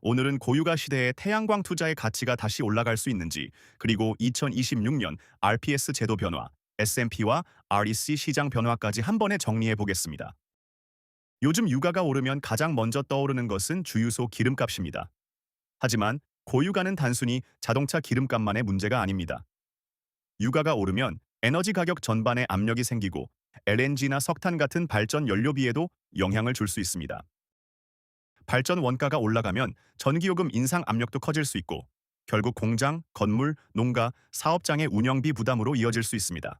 오늘은 고유가 시대의 태양광 투자의 가치가 다시 올라갈 수 있는지, 그리고 2026년 RPS 제도 변화, S&P와 REC 시장 변화까지 한 번에 정리해 보겠습니다. 요즘 유가가 오르면 가장 먼저 떠오르는 것은 주유소 기름값입니다. 하지만 고유가는 단순히 자동차 기름값만의 문제가 아닙니다. 유가가 오르면 에너지 가격 전반에 압력이 생기고 LNG나 석탄 같은 발전 연료비에도 영향을 줄 수 있습니다. 발전 원가가 올라가면 전기요금 인상 압력도 커질 수 있고 결국 공장, 건물, 농가, 사업장의 운영비 부담으로 이어질 수 있습니다.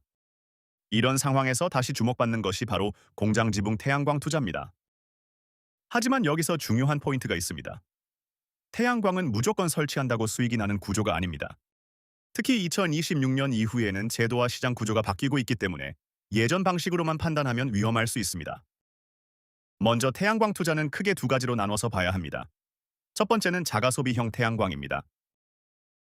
이런 상황에서 다시 주목받는 것이 바로 공장 지붕 태양광 투자입니다. 하지만 여기서 중요한 포인트가 있습니다. 태양광은 무조건 설치한다고 수익이 나는 구조가 아닙니다. 특히 2026년 이후에는 제도와 시장 구조가 바뀌고 있기 때문에 예전 방식으로만 판단하면 위험할 수 있습니다. 먼저 태양광 투자는 크게 두 가지로 나눠서 봐야 합니다. 첫 번째는 자가소비형 태양광입니다.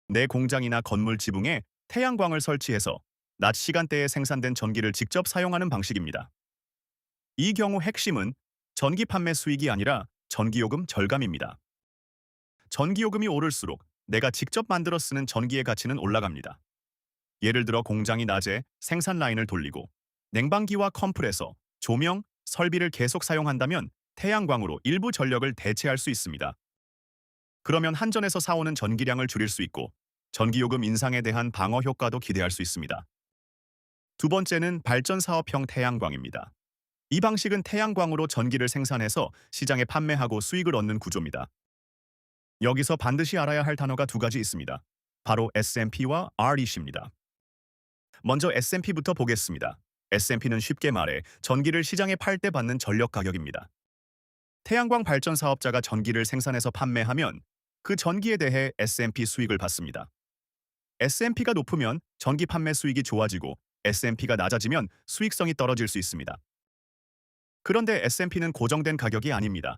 내 공장이나 건물 지붕에 태양광을 설치해서 낮 시간대에 생산된 전기를 직접 사용하는 방식입니다. 이 경우 핵심은 전기 판매 수익이 아니라 전기요금 절감입니다. 전기요금이 오를수록 내가 직접 만들어 쓰는 전기의 가치는 올라갑니다. 예를 들어 공장이 낮에 생산 라인을 돌리고 냉방기와 컴프레서, 조명, 설비를 계속 사용한다면 태양광으로 일부 전력을 대체할 수 있습니다. 그러면 한전에서 사오는 전기량을 줄일 수 있고 전기요금 인상에 대한 방어 효과도 기대할 수 있습니다. 두 번째는 발전사업형 태양광입니다. 이 방식은 태양광으로 전기를 생산해서 시장에 판매하고 수익을 얻는 구조입니다. 여기서 반드시 알아야 할 단어가 두 가지 있습니다. 바로 S&P와 REC입니다. 먼저 S&P부터 보겠습니다. S&P는 쉽게 말해 전기를 시장에 팔 때 받는 전력 가격입니다. 태양광 발전 사업자가 전기를 생산해서 판매하면 그 전기에 대해 S&P 수익을 받습니다. S&P가 높으면 전기 판매 수익이 좋아지고 S&P가 낮아지면 수익성이 떨어질 수 있습니다. 그런데 S&P는 고정된 가격이 아닙니다.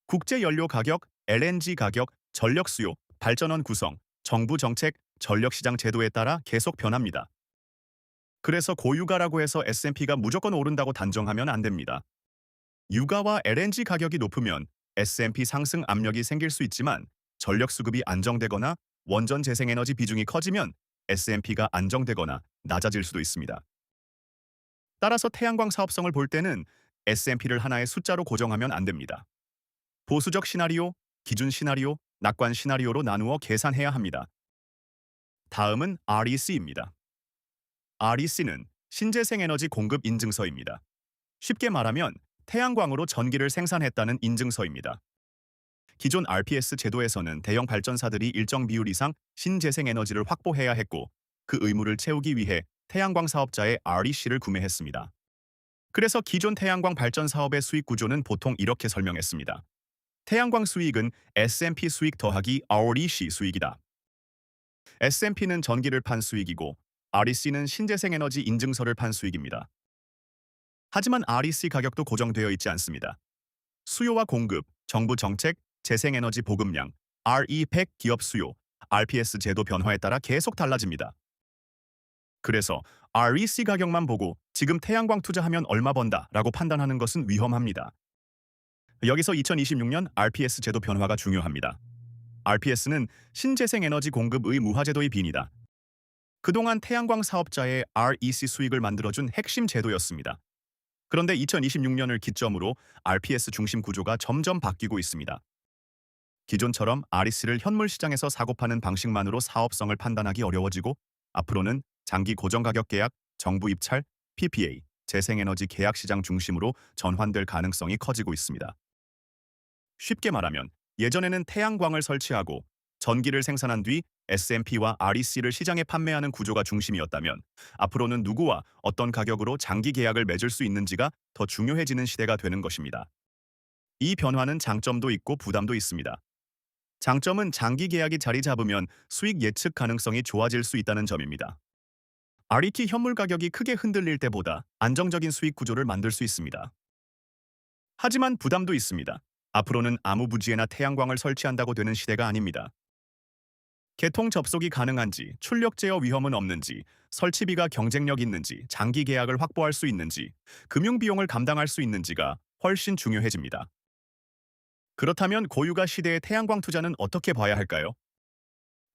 국제 연료 가격, LNG 가격, 전력 수요, 발전원 구성, 정부 정책, 전력시장 제도에 따라 계속 변합니다. 그래서 고유가라고 해서 S&P가 무조건 오른다고 단정하면 안 됩니다. 유가와 LNG 가격이 높으면 S&P 상승 압력이 생길 수 있지만 전력 수급이 안정되거나 원전 재생에너지 비중이 커지면 S&P가 안정되거나 낮아질 수도 있습니다. 따라서 태양광 사업성을 볼 때는 S&P를 하나의 숫자로 고정하면 안 됩니다. 보수적 시나리오, 기준 시나리오, 낙관 시나리오로 나누어 계산해야 합니다. 다음은 REC입니다. REC는 신재생에너지 공급 인증서입니다. 쉽게 말하면 태양광으로 전기를 생산했다는 인증서입니다. 기존 RPS 제도에서는 대형 발전사들이 일정 비율 이상 신재생에너지를 확보해야 했고 그 의무를 채우기 위해 태양광 사업자의 REC를 구매했습니다. 그래서 기존 태양광 발전 사업의 수익 구조는 보통 이렇게 설명했습니다. 태양광 수익은 S&P 수익 더하기 REC 수익이다. S&P는 전기를 판 수익이고 REC는 신재생에너지 인증서를 판 수익입니다. 하지만 REC 가격도 고정되어 있지 않습니다. 수요와 공급, 정부 정책, 재생에너지 보급량, RE100 기업 수요, RPS 제도 변화에 따라 계속 달라집니다. 그래서 REC 가격만 보고 지금 태양광 투자하면 얼마 번다 라고 판단하는 것은 위험합니다. 여기서 2026년 RPS 제도 변화가 중요합니다. RPS는 신재생에너지 공급의 무화제도의 빈이다. 그동안 태양광 사업자의 REC 수익을 만들어준 핵심 제도였습니다. 그런데 2026년을 기점으로 RPS 중심 구조가 점점 바뀌고 있습니다. 기존처럼 REC를 현물 시장에서 사고 파는 방식만으로 사업성을 판단하기 어려워지고 앞으로는 장기 고정가격 계약, 정부 입찰, PPA, 재생에너지 계약 시장 중심으로 전환될 가능성이 커지고 있습니다. 쉽게 말하면 예전에는 태양광을 설치하고 전기를 생산한 뒤 S&P와 REC를 시장에 판매하는 구조가 중심이었다면 앞으로는 누구와 어떤 가격으로 장기 계약을 맺을 수 있는지가 더 중요해지는 시대가 되는 것입니다. 이 변화는 장점도 있고 부담도 있습니다. 장점은 장기 계약이 자리 잡으면 수익 예측 가능성이 좋아질 수 있다는 점입니다. RET 현물 가격이 크게 흔들릴 때보다 안정적인 수익 구조를 만들 수 있습니다. 하지만 부담도 있습니다. 앞으로는 아무 부지에나 태양광을 설치한다고 되는 시대가 아닙니다. 개통 접속이 가능한지, 출력 제어 위험은 없는지, 설치비가 경쟁력 있는지, 장기 계약을 확보할 수 있는지, 금융 비용을 감당할 수 있는지가 훨씬 중요해집니다. 그렇다면 고유가 시대의 태양광 투자는 어떻게 봐야 할까요?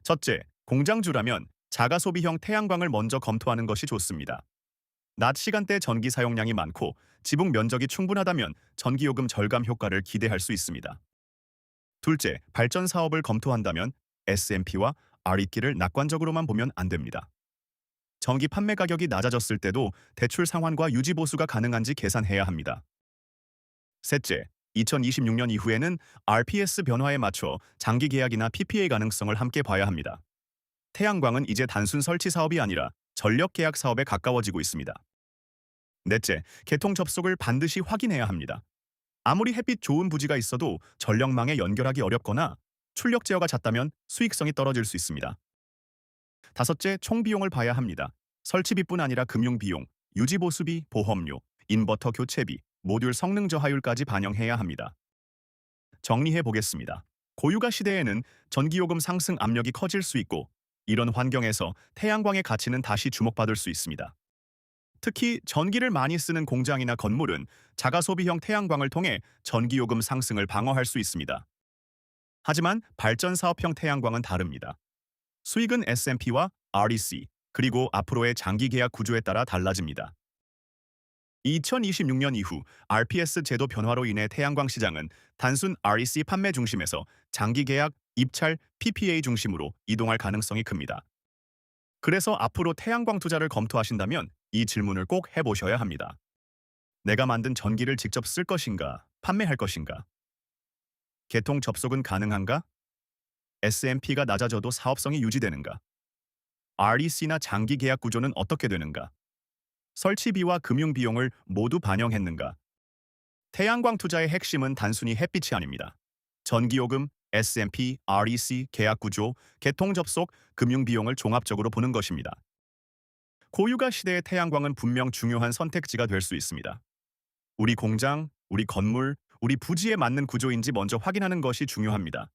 첫째, 공장주라면 자가 소비형 태양광을 먼저 검토하는 것이 좋습니다. 낮 시간대 전기 사용량이 많고 지붕 면적이 충분하다면 전기요금 절감 효과를 기대할 수 있습니다. 둘째, 발전 사업을 검토한다면 S&P와 REP를 낙관적으로만 보면 안 됩니다. 전기 판매 가격이 낮아졌을 때도 대출 상환과 유지 보수가 가능한지 계산해야 합니다. 셋째, 2026년 이후에는 RPS 변화에 맞춰 장기 계약이나 PPA 가능성을 함께 봐야 합니다. 태양광은 이제 단순 설치 사업이 아니라 전력 계약 사업에 가까워지고 있습니다. 넷째, 개통 접속을 반드시 확인해야 합니다. 아무리 햇빛 좋은 부지가 있어도 전력망에 연결하기 어렵거나 출력 제어가 잦다면 수익성이 떨어질 수 있습니다. 다섯째, 총 비용을 봐야 합니다. 설치비뿐 아니라 금융비용, 유지보수비, 보험료, 인버터 교체비, 모듈 성능 저하율까지 반영해야 합니다. 정리해 보겠습니다. 고유가 시대에는 전기요금 상승 압력이 커질 수 있고 이런 환경에서 태양광의 가치는 다시 주목받을 수 있습니다. 특히 전기를 많이 쓰는 공장이나 건물은 자가 소비형 태양광을 통해 전기요금 상승을 방어할 수 있습니다. 하지만 발전 사업형 태양광은 다릅니다. 수익은 S&P와 REC, 그리고 앞으로의 장기 계약 구조에 따라 달라집니다. 2026년 이후 RPS 제도 변화로 인해 태양광 시장은 단순 REC 판매 중심에서 장기 계약, 입찰, PPA 중심으로 이동할 가능성이 큽니다. 그래서 앞으로 태양광 투자를 검토하신다면 이 질문을 꼭 해보셔야 합니다. 내가 만든 전기를 직접 쓸 것인가, 판매할 것인가? 개통 접속은 가능한가? S&P가 낮아져도 사업성이 유지되는가? REC나 장기 계약 구조는 어떻게 되는가? 설치비와 금융비용을 모두 반영했는가? 태양광 투자의 핵심은 단순히 햇빛이 아닙니다. 전기요금, S&P, REC, 계약 구조, 개통 접속, 금융비용을 종합적으로 보는 것입니다. 고유가 시대의 태양광은 분명 중요한 선택지가 될 수 있습니다. 우리 공장, 우리 건물, 우리 부지에 맞는 구조인지 먼저 확인하는 것이 중요합니다.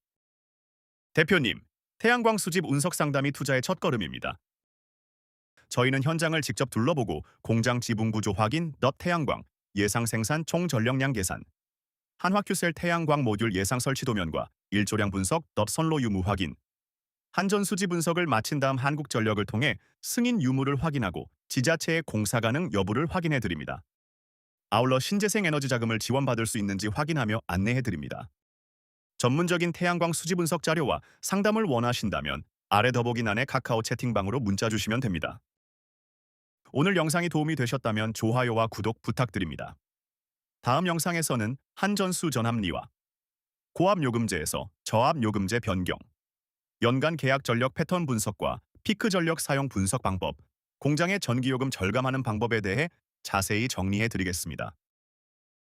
대표님, 태양광 수집 운석 상담이 투자의 첫걸음입니다. 저희는 현장을 직접 둘러보고 공장 지붕 구조 확인, 태양광, 예상 생산 총 전력량 계산, 한화큐셀 태양광 모듈 예상 설치 도면과 일조량 분석, 선로 유무 확인, 한전 수지 분석을 마친 다음 한국전력을 통해 승인 유무를 확인하고 지자체의 공사 가능 여부를 확인해 드립니다. 아울러 신재생 에너지 자금을 지원받을 수 있는지 확인하며 안내해 드립니다. 전문적인 태양광 수지 분석 자료와 상담을 원하신다면 아래 더보기란의 카카오 채팅방으로 문자 주시면 됩니다. 오늘 영상이 도움이 되셨다면 좋아요와 구독 부탁드립니다. 다음 영상에서는 한전수 전압리와 고압요금제에서 저압요금제 변경, 연간 계약 전력 패턴 분석과 피크 전력 사용 분석 방법, 공장의 전기요금 절감하는 방법에 대해 자세히 정리해 드리겠습니다.